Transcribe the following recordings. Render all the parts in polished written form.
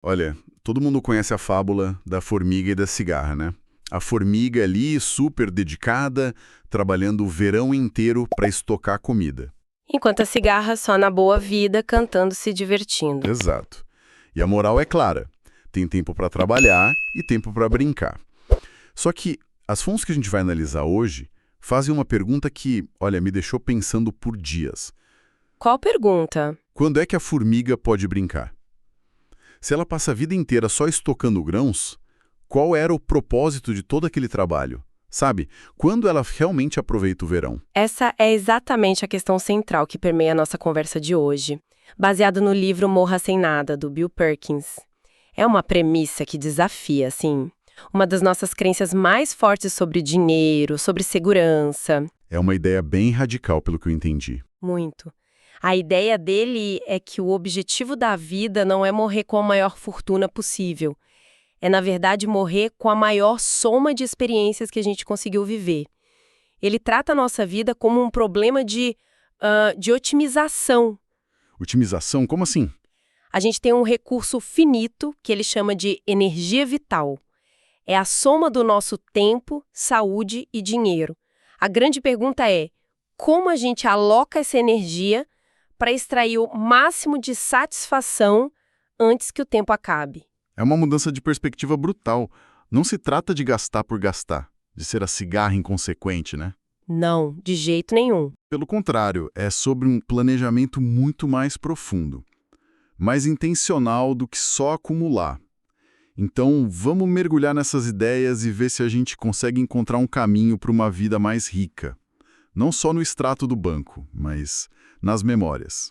Olha, todo mundo conhece a fábula da formiga e da cigarra, né? A formiga ali, super dedicada, trabalhando o verão inteiro para estocar comida. Enquanto a cigarra só na boa vida, cantando, se divertindo. Exato. E a moral é clara: tem tempo para trabalhar e tempo para brincar. Só que as fontes que a gente vai analisar hoje fazem uma pergunta que, olha, me deixou pensando por dias. Qual pergunta? Quando é que a formiga pode brincar? Se ela passa a vida inteira só estocando grãos, qual era o propósito de todo aquele trabalho? Sabe, quando ela realmente aproveita o verão? Essa é exatamente a questão central que permeia a nossa conversa de hoje, baseado no livro Morra Sem Nada, do Bill Perkins. É uma premissa que desafia, assim, uma das nossas crenças mais fortes sobre dinheiro, sobre segurança. É uma ideia bem radical, pelo que eu entendi. Muito. A ideia dele é que o objetivo da vida não é morrer com a maior fortuna possível. É, na verdade, morrer com a maior soma de experiências que a gente conseguiu viver. Ele trata a nossa vida como um problema de otimização. Otimização? Como assim? A gente tem um recurso finito que ele chama de energia vital. É a soma do nosso tempo, saúde e dinheiro. A grande pergunta é: como a gente aloca essa energia para extrair o máximo de satisfação antes que o tempo acabe? É uma mudança de perspectiva brutal. Não se trata de gastar por gastar, de ser a cigarra inconsequente, né? Não, de jeito nenhum. Pelo contrário, é sobre um planejamento muito mais profundo, mais intencional do que só acumular. Então, vamos mergulhar nessas ideias e ver se a gente consegue encontrar um caminho para uma vida mais rica. Não só no extrato do banco, mas nas memórias.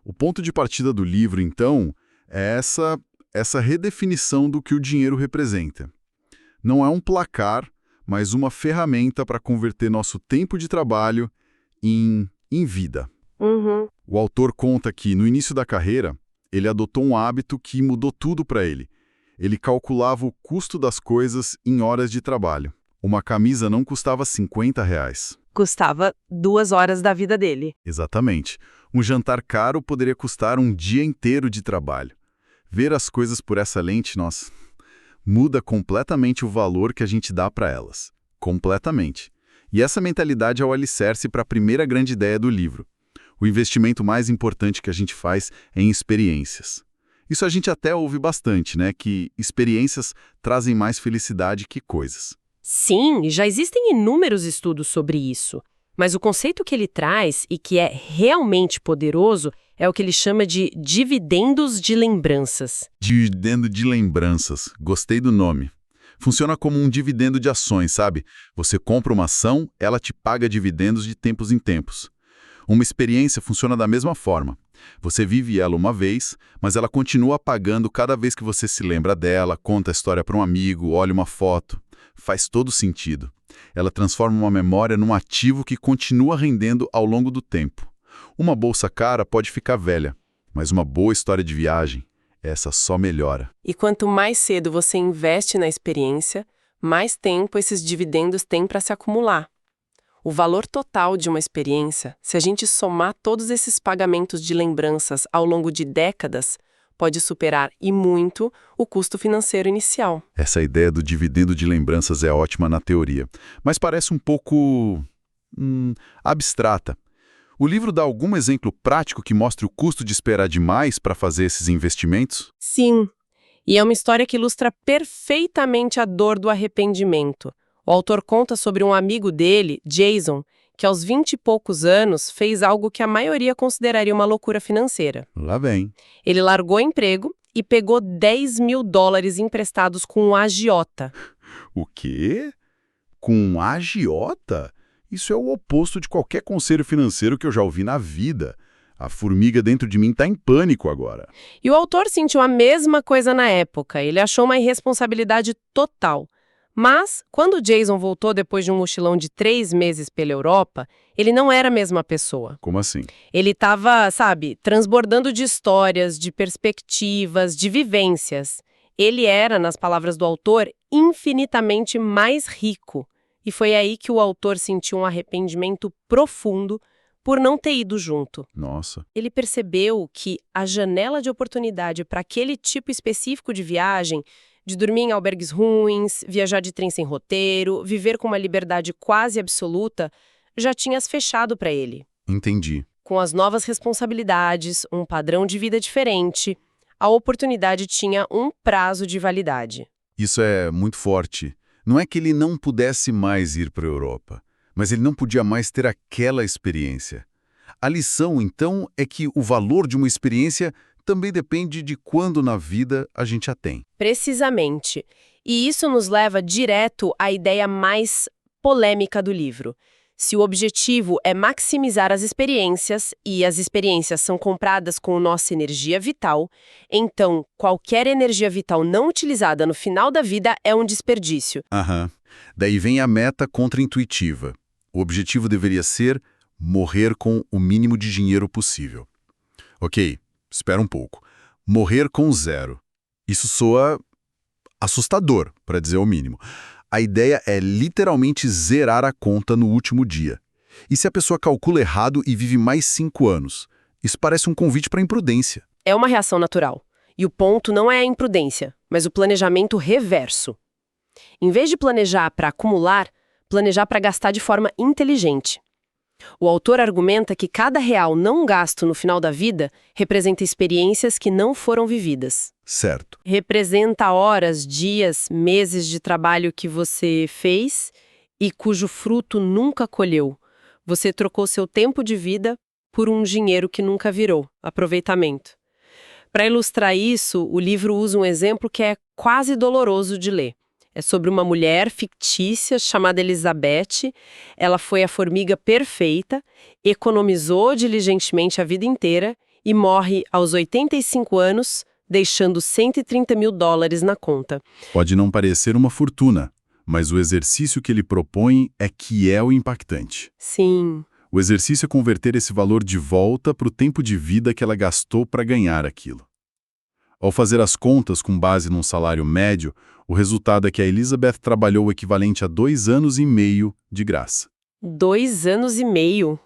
O ponto de partida do livro, então, é essa redefinição do que o dinheiro representa. Não é um placar, mas uma ferramenta para converter nosso tempo de trabalho em vida. Uhum. O autor conta que, no início da carreira, ele adotou um hábito que mudou tudo para ele. Ele calculava o custo das coisas em horas de trabalho. Uma camisa não custava R$ 50. Custava 2 horas da vida dele. Exatamente. Um jantar caro poderia custar um dia inteiro de trabalho. Ver as coisas por essa lente, nossa, muda completamente o valor que a gente dá para elas. Completamente. E essa mentalidade é o alicerce para a primeira grande ideia do livro. O investimento mais importante que a gente faz é em experiências. Isso a gente até ouve bastante, né? Que experiências trazem mais felicidade que coisas. Sim, já existem inúmeros estudos sobre isso. Mas o conceito que ele traz, e que é realmente poderoso, é o que ele chama de dividendos de lembranças. Dividendo de lembranças. Gostei do nome. Funciona como um dividendo de ações, sabe? Você compra uma ação, ela te paga dividendos de tempos em tempos. Uma experiência funciona da mesma forma. Você vive ela uma vez, mas ela continua pagando cada vez que você se lembra dela, conta a história para um amigo, olha uma foto. Faz todo sentido. Ela transforma uma memória num ativo que continua rendendo ao longo do tempo. Uma bolsa cara pode ficar velha, mas uma boa história de viagem, essa só melhora. E quanto mais cedo você investe na experiência, mais tempo esses dividendos têm para se acumular. O valor total de uma experiência, se a gente somar todos esses pagamentos de lembranças ao longo de décadas, pode superar e muito o custo financeiro inicial. Essa ideia do dividendo de lembranças é ótima na teoria, mas parece um pouco abstrata. O livro dá algum exemplo prático que mostre o custo de esperar demais para fazer esses investimentos? Sim, e é uma história que ilustra perfeitamente a dor do arrependimento. O autor conta sobre um amigo dele, Jason, que aos 20 e poucos anos fez algo que a maioria consideraria uma loucura financeira. Lá vem. Ele largou o emprego e pegou $10.000 emprestados com um agiota. O quê? Com um agiota? Isso é o oposto de qualquer conselho financeiro que eu já ouvi na vida. A formiga dentro de mim está em pânico agora. E o autor sentiu a mesma coisa na época. Ele achou uma irresponsabilidade total. Mas, quando Jason voltou depois de um mochilão de 3 meses pela Europa, ele não era a mesma pessoa. Como assim? Ele estava, sabe, transbordando de histórias, de perspectivas, de vivências. Ele era, nas palavras do autor, infinitamente mais rico. E foi aí que o autor sentiu um arrependimento profundo por não ter ido junto. Nossa. Ele percebeu que a janela de oportunidade para aquele tipo específico de viagem, de dormir em albergues ruins, viajar de trem sem roteiro, viver com uma liberdade quase absoluta, já tinha se fechado para ele. Entendi. Com as novas responsabilidades, um padrão de vida diferente, a oportunidade tinha um prazo de validade. Isso é muito forte. Não é que ele não pudesse mais ir para a Europa, mas ele não podia mais ter aquela experiência. A lição, então, é que o valor de uma experiência também depende de quando na vida a gente a tem. Precisamente. E isso nos leva direto à ideia mais polêmica do livro. Se o objetivo é maximizar as experiências, e as experiências são compradas com nossa energia vital, então qualquer energia vital não utilizada no final da vida é um desperdício. Aham. Daí vem a meta contraintuitiva. O objetivo deveria ser morrer com o mínimo de dinheiro possível. Ok, espera um pouco. Morrer com zero. Isso soa assustador, para dizer o mínimo. A ideia é literalmente zerar a conta no último dia. E se a pessoa calcula errado e vive mais 5 anos? Isso parece um convite para imprudência. É uma reação natural. E o ponto não é a imprudência, mas o planejamento reverso. Em vez de planejar para acumular, planejar para gastar de forma inteligente. O autor argumenta que cada real não gasto no final da vida representa experiências que não foram vividas. Certo. Representa horas, dias, meses de trabalho que você fez e cujo fruto nunca colheu. Você trocou seu tempo de vida por um dinheiro que nunca virou. Aproveitamento. Para ilustrar isso, o livro usa um exemplo que é quase doloroso de ler. É sobre uma mulher fictícia chamada Elizabeth. Ela foi a formiga perfeita, economizou diligentemente a vida inteira e morre aos 85 anos, deixando $130 mil na conta. Pode não parecer uma fortuna, mas o exercício que ele propõe é que é o impactante. Sim. O exercício é converter esse valor de volta para o tempo de vida que ela gastou para ganhar aquilo. Ao fazer as contas com base num salário médio, o resultado é que a Elizabeth trabalhou o equivalente a 2 anos e meio de graça. 2 anos e meio.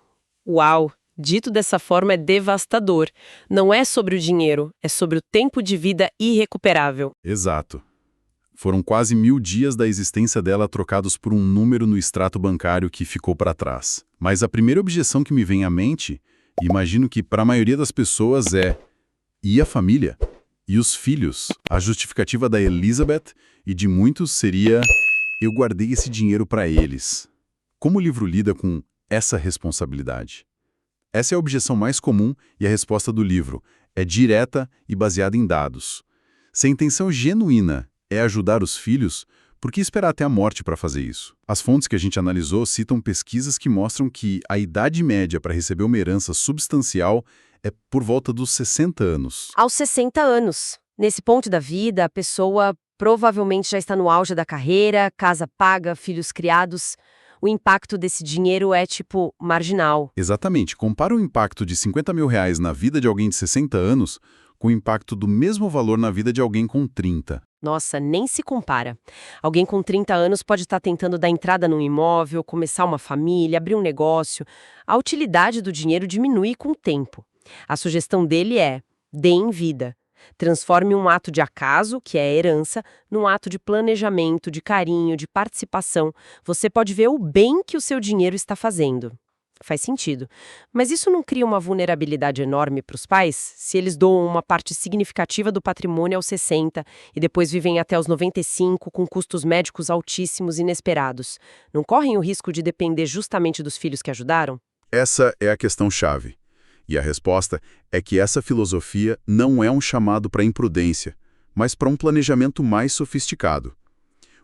Uau! Dito dessa forma é devastador. Não é sobre o dinheiro, é sobre o tempo de vida irrecuperável. Exato. Foram quase 1000 dias da existência dela trocados por um número no extrato bancário que ficou para trás. Mas a primeira objeção que me vem à mente, e imagino que para a maioria das pessoas é: e a família? E os filhos? A justificativa da Elizabeth e de muitos seria: eu guardei esse dinheiro para eles. Como o livro lida com essa responsabilidade? Essa é a objeção mais comum e a resposta do livro é direta e baseada em dados. Se a intenção genuína é ajudar os filhos, por que esperar até a morte para fazer isso? As fontes que a gente analisou citam pesquisas que mostram que a idade média para receber uma herança substancial é por volta dos 60 anos. Aos 60 anos. Nesse ponto da vida, a pessoa provavelmente já está no auge da carreira, casa paga, filhos criados. O impacto desse dinheiro é, marginal. Exatamente. Compara o impacto de R$50 mil na vida de alguém de 60 anos com o impacto do mesmo valor na vida de alguém com 30. Nossa, nem se compara. Alguém com 30 anos pode estar tentando dar entrada num imóvel, começar uma família, abrir um negócio. A utilidade do dinheiro diminui com o tempo. A sugestão dele é: dê em vida. Transforme um ato de acaso, que é a herança, num ato de planejamento, de carinho, de participação. Você pode ver o bem que o seu dinheiro está fazendo. Faz sentido. Mas isso não cria uma vulnerabilidade enorme para os pais, se eles doam uma parte significativa do patrimônio aos 60 e depois vivem até os 95 com custos médicos altíssimos e inesperados? Não correm o risco de depender justamente dos filhos que ajudaram? Essa é a questão-chave. E a resposta é que essa filosofia não é um chamado para imprudência, mas para um planejamento mais sofisticado.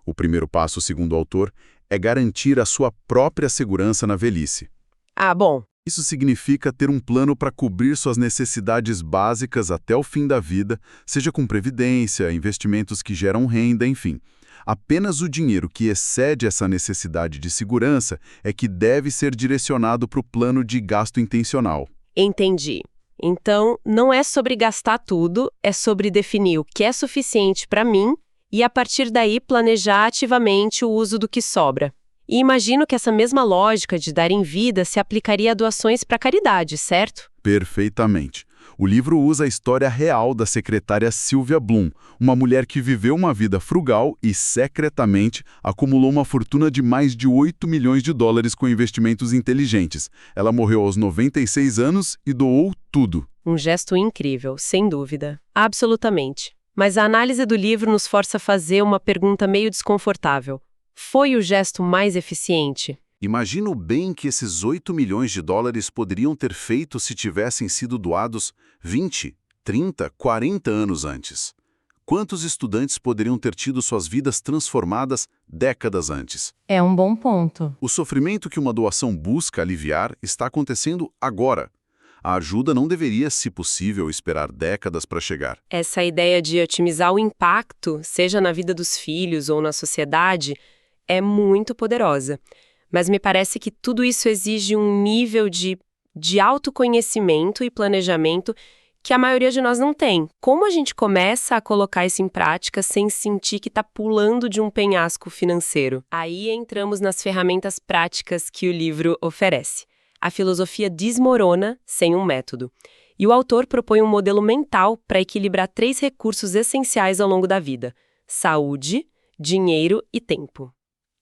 O primeiro passo, segundo o autor, é garantir a sua própria segurança na velhice. Ah, bom. Isso significa ter um plano para cobrir suas necessidades básicas até o fim da vida, seja com previdência, investimentos que geram renda, enfim. Apenas o dinheiro que excede essa necessidade de segurança é que deve ser direcionado para o plano de gasto intencional. Entendi. Então, não é sobre gastar tudo, é sobre definir o que é suficiente para mim e, a partir daí, planejar ativamente o uso do que sobra. E imagino que essa mesma lógica de dar em vida se aplicaria a doações para caridade, certo? Perfeitamente. O livro usa a história real da secretária Sylvia Bloom, uma mulher que viveu uma vida frugal e, secretamente, acumulou uma fortuna de mais de 8 milhões de dólares com investimentos inteligentes. Ela morreu aos 96 anos e doou tudo. Um gesto incrível, sem dúvida. Absolutamente. Mas a análise do livro nos força a fazer uma pergunta meio desconfortável. Foi o gesto mais eficiente? Imagina o bem que esses 8 milhões de dólares poderiam ter feito se tivessem sido doados 20, 30, 40 anos antes. Quantos estudantes poderiam ter tido suas vidas transformadas décadas antes? É um bom ponto. O sofrimento que uma doação busca aliviar está acontecendo agora. A ajuda não deveria, se possível, esperar décadas para chegar. Essa ideia de otimizar o impacto, seja na vida dos filhos ou na sociedade, é muito poderosa. Mas me parece que tudo isso exige um nível de autoconhecimento e planejamento que a maioria de nós não tem. Como a gente começa a colocar isso em prática sem sentir que está pulando de um penhasco financeiro? Aí entramos nas ferramentas práticas que o livro oferece. A filosofia desmorona sem um método. E o autor propõe um modelo mental para equilibrar 3 recursos essenciais ao longo da vida: saúde, dinheiro e tempo.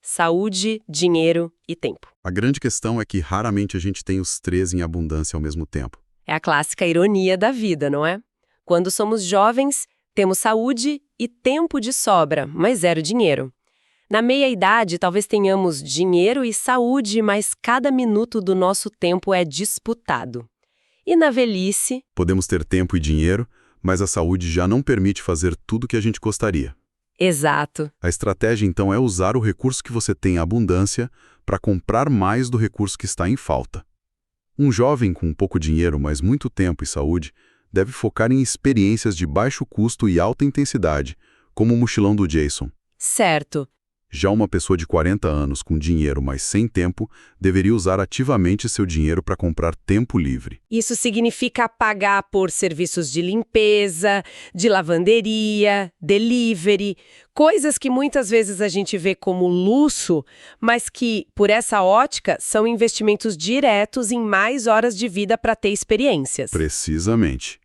Saúde, dinheiro e tempo. A grande questão é que raramente a gente tem os 3 em abundância ao mesmo tempo. É a clássica ironia da vida, não é? Quando somos jovens, temos saúde e tempo de sobra, mas 0 dinheiro. Na meia-idade, talvez tenhamos dinheiro e saúde, mas cada minuto do nosso tempo é disputado. E na velhice... Podemos ter tempo e dinheiro, mas a saúde já não permite fazer tudo o que a gente gostaria. Exato. A estratégia, então, é usar o recurso que você tem em abundância para comprar mais do recurso que está em falta. Um jovem com pouco dinheiro, mas muito tempo e saúde, deve focar em experiências de baixo custo e alta intensidade, como o mochilão do Jason. Certo. Já uma pessoa de 40 anos com dinheiro, mas sem tempo, deveria usar ativamente seu dinheiro para comprar tempo livre. Isso significa pagar por serviços de limpeza, de lavanderia, delivery, coisas que muitas vezes a gente vê como luxo, mas que, por essa ótica, são investimentos diretos em mais horas de vida para ter experiências. Precisamente.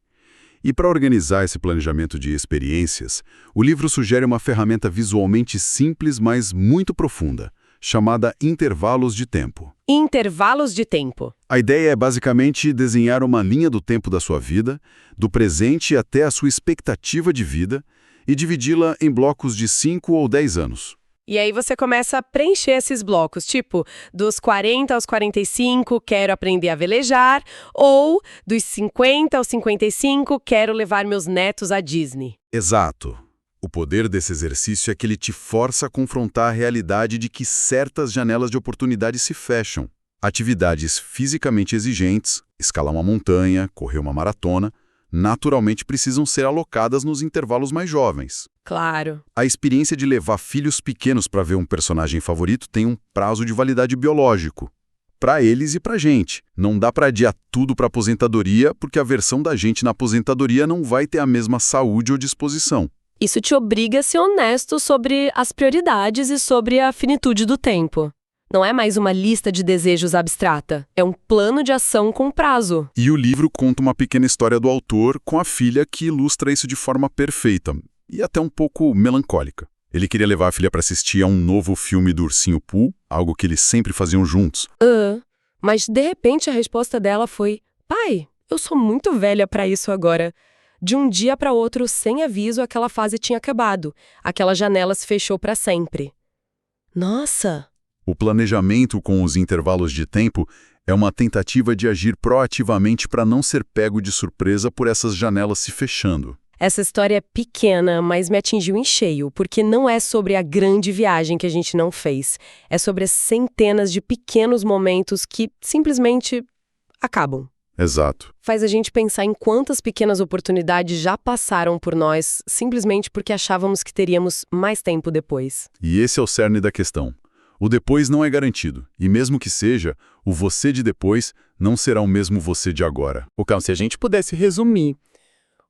E para organizar esse planejamento de experiências, o livro sugere uma ferramenta visualmente simples, mas muito profunda, chamada intervalos de tempo. Intervalos de tempo. A ideia é basicamente desenhar uma linha do tempo da sua vida, do presente até a sua expectativa de vida, e dividi-la em blocos de 5 ou 10 anos. E aí você começa a preencher esses blocos, tipo, dos 40 aos 45, quero aprender a velejar, ou dos 50 aos 55, quero levar meus netos à Disney. Exato. O poder desse exercício é que ele te força a confrontar a realidade de que certas janelas de oportunidade se fecham. Atividades fisicamente exigentes, escalar uma montanha, correr uma maratona, naturalmente precisam ser alocadas nos intervalos mais jovens. Claro. A experiência de levar filhos pequenos para ver um personagem favorito tem um prazo de validade biológico. Para eles e para a gente. Não dá para adiar tudo para aposentadoria, porque a versão da gente na aposentadoria não vai ter a mesma saúde ou disposição. Isso te obriga a ser honesto sobre as prioridades e sobre a finitude do tempo. Não é mais uma lista de desejos abstrata, é um plano de ação com prazo. E o livro conta uma pequena história do autor com a filha que ilustra isso de forma perfeita e até um pouco melancólica. Ele queria levar a filha para assistir a um novo filme do Ursinho Pooh, algo que eles sempre faziam juntos. Mas de repente a resposta dela foi: pai, eu sou muito velha para isso agora. De um dia para outro, sem aviso, aquela fase tinha acabado. Aquela janela se fechou para sempre. Nossa! O planejamento com os intervalos de tempo é uma tentativa de agir proativamente para não ser pego de surpresa por essas janelas se fechando. Essa história é pequena, mas me atingiu em cheio, porque não é sobre a grande viagem que a gente não fez. É sobre as centenas de pequenos momentos que simplesmente acabam. Exato. Faz a gente pensar em quantas pequenas oportunidades já passaram por nós, simplesmente porque achávamos que teríamos mais tempo depois. E esse é o cerne da questão. O depois não é garantido, e mesmo que seja, o você de depois não será o mesmo você de agora. Se a gente pudesse resumir,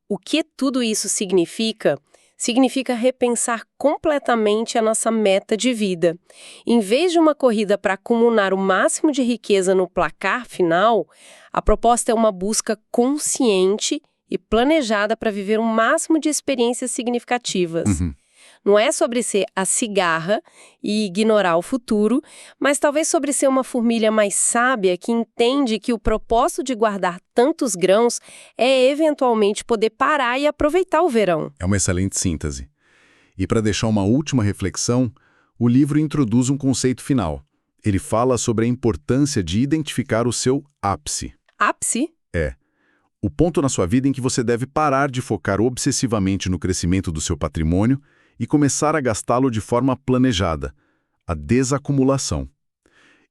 o que tudo isso significa Significa repensar completamente a nossa meta de vida. Em vez de uma corrida para acumular o máximo de riqueza no placar final, a proposta é uma busca consciente e planejada para viver o máximo de experiências significativas. Não é sobre ser a cigarra e ignorar o futuro, mas talvez sobre ser uma formiga mais sábia que entende que o propósito de guardar tantos grãos é eventualmente poder parar e aproveitar o verão. É uma excelente síntese. E para deixar uma última reflexão, o livro introduz um conceito final. Ele fala sobre a importância de identificar o seu ápice. Ápice? O ponto na sua vida em que você deve parar de focar obsessivamente no crescimento do seu patrimônio e começar a gastá-lo de forma planejada, a desacumulação.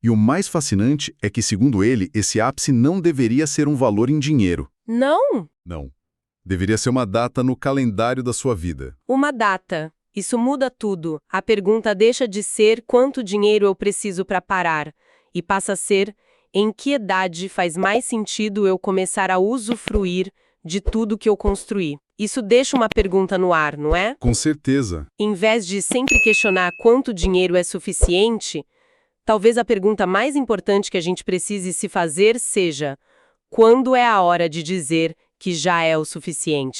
E o mais fascinante é que, segundo ele, esse ápice não deveria ser um valor em dinheiro. Não! Não. Deveria ser uma data no calendário da sua vida. Uma data. Isso muda tudo. A pergunta deixa de ser quanto dinheiro eu preciso para parar e passa a ser em que idade faz mais sentido eu começar a usufruir de tudo que eu construí. Isso deixa uma pergunta no ar, não é? Com certeza. Em vez de sempre questionar quanto dinheiro é suficiente, talvez a pergunta mais importante que a gente precise se fazer seja: quando é a hora de dizer que já é o suficiente?